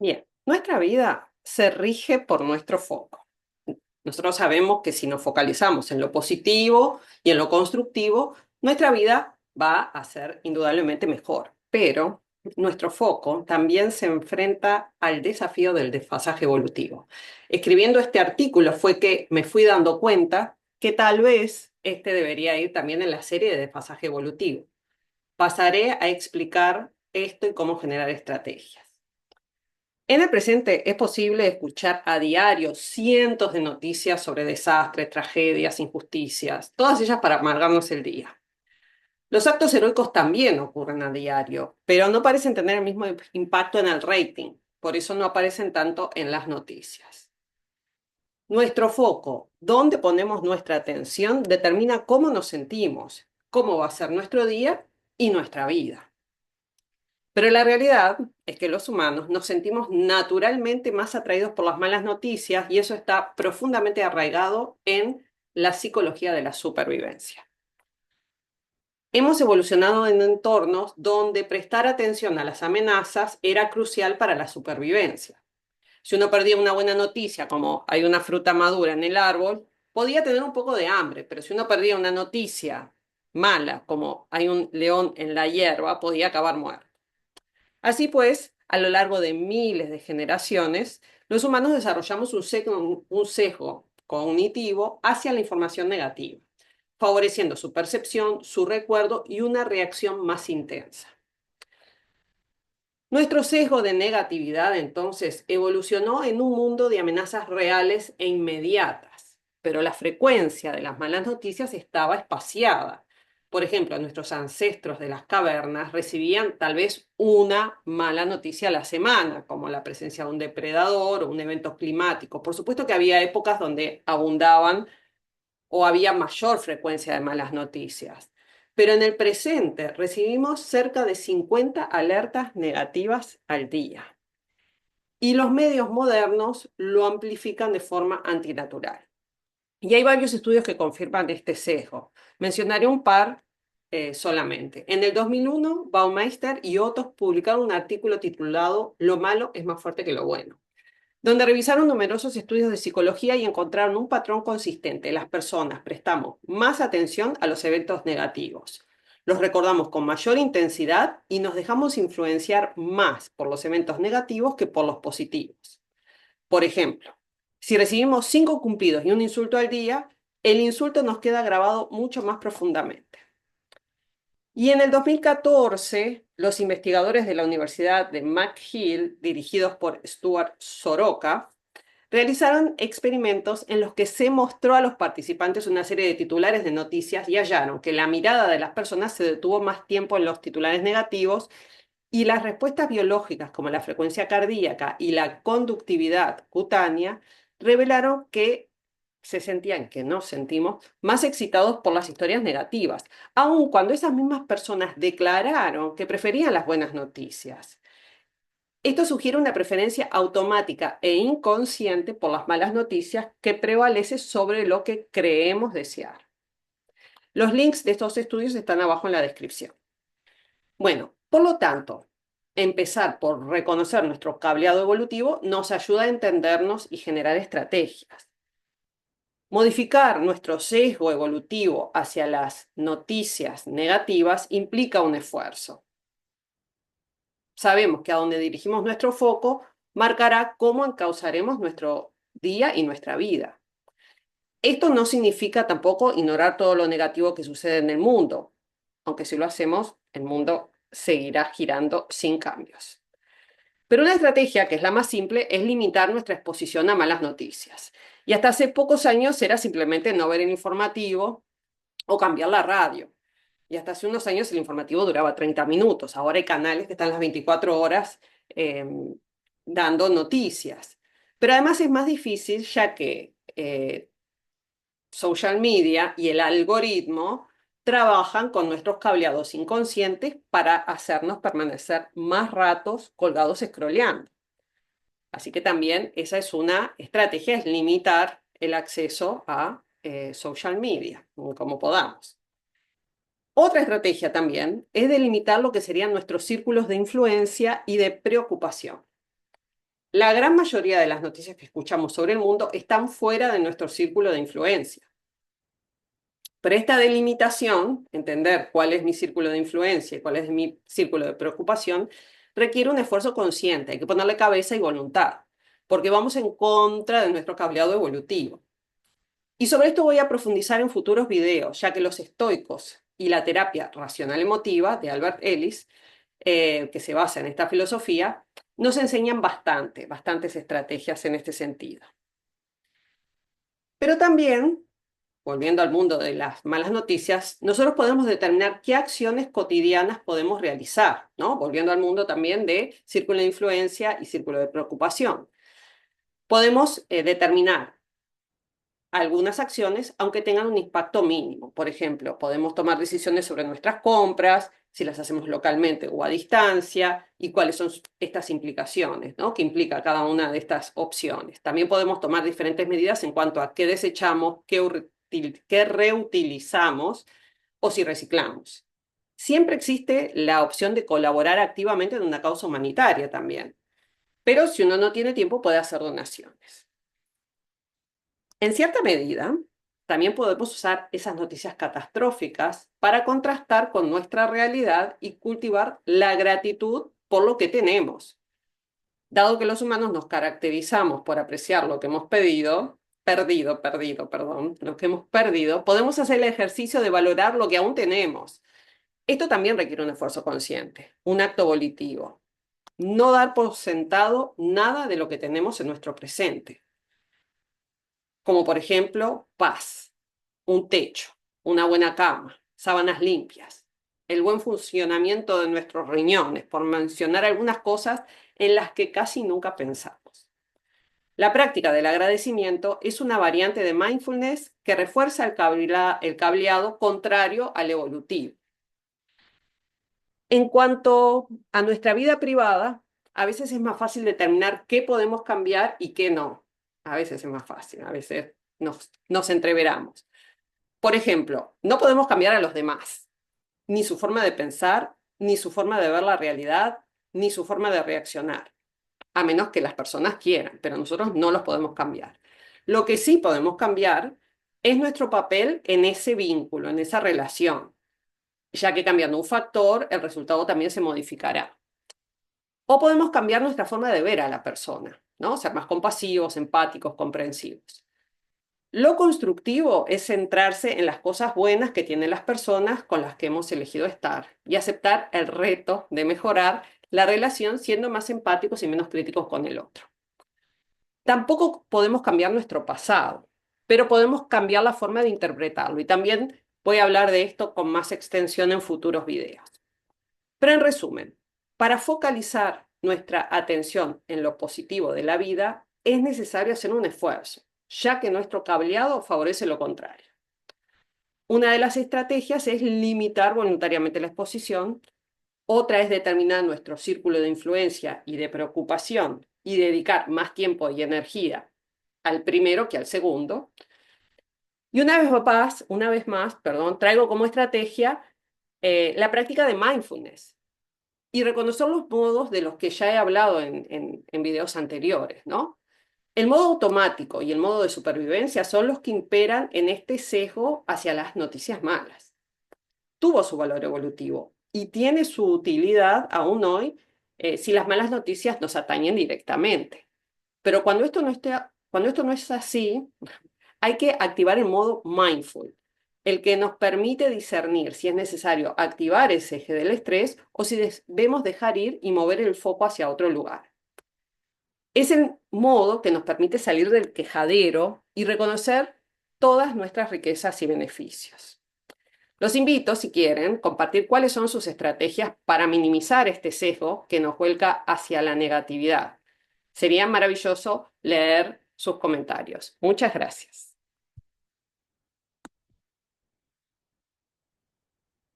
Bien, nuestra vida se rige por nuestro foco. Nosotros sabemos que si nos focalizamos en lo positivo y en lo constructivo, nuestra vida va a ser indudablemente mejor. Pero nuestro foco también se enfrenta al desafío del desfasaje evolutivo. Escribiendo este artículo fue que me fui dando cuenta que tal vez este debería ir también en la serie de desfasaje evolutivo. Pasaré a explicar esto y cómo generar estrategias. En el presente es posible escuchar a diario cientos de noticias sobre desastres, tragedias, injusticias, todas ellas para amargarnos el día. Los actos heroicos también ocurren a diario, pero no parecen tener el mismo impacto en el rating, por eso no aparecen tanto en las noticias. Nuestro foco, dónde ponemos nuestra atención, determina cómo nos sentimos, cómo va a ser nuestro día y nuestra vida. Pero la realidad es que los humanos nos sentimos naturalmente más atraídos por las malas noticias y eso está profundamente arraigado en la psicología de la supervivencia. Hemos evolucionado en entornos donde prestar atención a las amenazas era crucial para la supervivencia. Si uno perdía una buena noticia, como hay una fruta madura en el árbol, podía tener un poco de hambre, pero si uno perdía una noticia mala, como hay un león en la hierba, podía acabar muerto. Así pues, a lo largo de miles de generaciones, los humanos desarrollamos un sesgo cognitivo hacia la información negativa, favoreciendo su percepción, su recuerdo y una reacción más intensa. Nuestro sesgo de negatividad entonces evolucionó en un mundo de amenazas reales e inmediatas, pero la frecuencia de las malas noticias estaba espaciada. Por ejemplo, nuestros ancestros de las cavernas recibían tal vez una mala noticia a la semana, como la presencia de un depredador o un evento climático. Por supuesto que había épocas donde abundaban o había mayor frecuencia de malas noticias. Pero en el presente recibimos cerca de 50 alertas negativas al día. Y los medios modernos lo amplifican de forma antinatural. Y hay varios estudios que confirman este sesgo. Mencionaré un par solamente. En el 2001, Baumeister y otros publicaron un artículo titulado Lo malo es más fuerte que lo bueno, donde revisaron numerosos estudios de psicología y encontraron un patrón consistente. Las personas prestamos más atención a los eventos negativos. Los recordamos con mayor intensidad y nos dejamos influenciar más por los eventos negativos que por los positivos. Por ejemplo, si recibimos 5 cumplidos y un insulto al día, el insulto nos queda grabado mucho más profundamente. Y en el 2014, los investigadores de la Universidad de McGill, dirigidos por Stuart Soroka, realizaron experimentos en los que se mostró a los participantes una serie de titulares de noticias y hallaron que la mirada de las personas se detuvo más tiempo en los titulares negativos y las respuestas biológicas como la frecuencia cardíaca y la conductividad cutánea revelaron que se sentían, que nos sentimos, más excitados por las historias negativas, aun cuando esas mismas personas declararon que preferían las buenas noticias. Esto sugiere una preferencia automática e inconsciente por las malas noticias que prevalece sobre lo que creemos desear. Los links de estos estudios están abajo en la descripción. Bueno, por lo tanto, empezar por reconocer nuestro cableado evolutivo nos ayuda a entendernos y generar estrategias. Modificar nuestro sesgo evolutivo hacia las noticias negativas implica un esfuerzo. Sabemos que a donde dirigimos nuestro foco marcará cómo encauzaremos nuestro día y nuestra vida. Esto no significa tampoco ignorar todo lo negativo que sucede en el mundo, aunque si lo hacemos, el mundo seguirá girando sin cambios. Pero una estrategia, que es la más simple, es limitar nuestra exposición a malas noticias. Y hasta hace pocos años era simplemente no ver el informativo o cambiar la radio. Y hasta hace unos años el informativo duraba 30 minutos. Ahora hay canales que están las 24 horas eh, dando noticias. Pero además es más difícil ya que social media y el algoritmo trabajan con nuestros cableados inconscientes para hacernos permanecer más ratos colgados scrolleando. Así que también esa es una estrategia, es limitar el acceso a social media, como podamos. Otra estrategia también es delimitar lo que serían nuestros círculos de influencia y de preocupación. La gran mayoría de las noticias que escuchamos sobre el mundo están fuera de nuestro círculo de influencia. Pero esta delimitación, entender cuál es mi círculo de influencia y cuál es mi círculo de preocupación, requiere un esfuerzo consciente, hay que ponerle cabeza y voluntad, porque vamos en contra de nuestro cableado evolutivo. Y sobre esto voy a profundizar en futuros videos, ya que los estoicos y la terapia racional emotiva de Albert Ellis, que se basa en esta filosofía, nos enseñan bastantes estrategias en este sentido. Pero también, volviendo al mundo de las malas noticias, nosotros podemos determinar qué acciones cotidianas podemos realizar, ¿no? Volviendo al mundo también de círculo de influencia y círculo de preocupación. Podemos determinar algunas acciones, aunque tengan un impacto mínimo. Por ejemplo, podemos tomar decisiones sobre nuestras compras, si las hacemos localmente o a distancia, y cuáles son estas implicaciones, ¿no? Que implica cada una de estas opciones. También podemos tomar diferentes medidas en cuanto a qué desechamos, qué reutilizamos o si reciclamos. Siempre existe la opción de colaborar activamente en una causa humanitaria también, pero si uno no tiene tiempo puede hacer donaciones. En cierta medida, también podemos usar esas noticias catastróficas para contrastar con nuestra realidad y cultivar la gratitud por lo que tenemos. Dado que los humanos nos caracterizamos por apreciar lo que hemos perdón, lo que hemos perdido, podemos hacer el ejercicio de valorar lo que aún tenemos. Esto también requiere un esfuerzo consciente, un acto volitivo. No dar por sentado nada de lo que tenemos en nuestro presente, como por ejemplo paz, un techo, una buena cama, sábanas limpias, el buen funcionamiento de nuestros riñones, por mencionar algunas cosas en las que casi nunca pensamos. La práctica del agradecimiento es una variante de mindfulness que refuerza el cableado contrario al evolutivo. En cuanto a nuestra vida privada, a veces es más fácil determinar qué podemos cambiar y qué no. A veces es más fácil, a veces nos entreveramos. Por ejemplo, no podemos cambiar a los demás, ni su forma de pensar, ni su forma de ver la realidad, ni su forma de reaccionar, a menos que las personas quieran, pero nosotros no los podemos cambiar. Lo que sí podemos cambiar es nuestro papel en ese vínculo, en esa relación, ya que cambiando un factor, el resultado también se modificará. O podemos cambiar nuestra forma de ver a la persona, ¿no? Ser más compasivos, empáticos, comprensivos. Lo constructivo es centrarse en las cosas buenas que tienen las personas con las que hemos elegido estar y aceptar el reto de mejorar la relación siendo más empáticos y menos críticos con el otro. Tampoco podemos cambiar nuestro pasado, pero podemos cambiar la forma de interpretarlo y también voy a hablar de esto con más extensión en futuros videos. Pero en resumen, para focalizar nuestra atención en lo positivo de la vida es necesario hacer un esfuerzo, ya que nuestro cableado favorece lo contrario. Una de las estrategias es limitar voluntariamente la exposición, otra es determinar nuestro círculo de influencia y de preocupación y dedicar más tiempo y energía al primero que al segundo. Y una vez más, traigo como estrategia la práctica de mindfulness y reconocer los modos de los que ya he hablado en videos anteriores, ¿no? El modo automático y el modo de supervivencia son los que imperan en este sesgo hacia las noticias malas. Tuvo su valor evolutivo y tiene su utilidad aún hoy si las malas noticias nos atañen directamente. Pero cuando esto no es así, hay que activar el modo mindful, el que nos permite discernir si es necesario activar ese eje del estrés o si debemos dejar ir y mover el foco hacia otro lugar. Es el modo que nos permite salir del quejadero y reconocer todas nuestras riquezas y beneficios. Los invito, si quieren, a compartir cuáles son sus estrategias para minimizar este sesgo que nos vuelca hacia la negatividad. Sería maravilloso leer sus comentarios. Muchas gracias.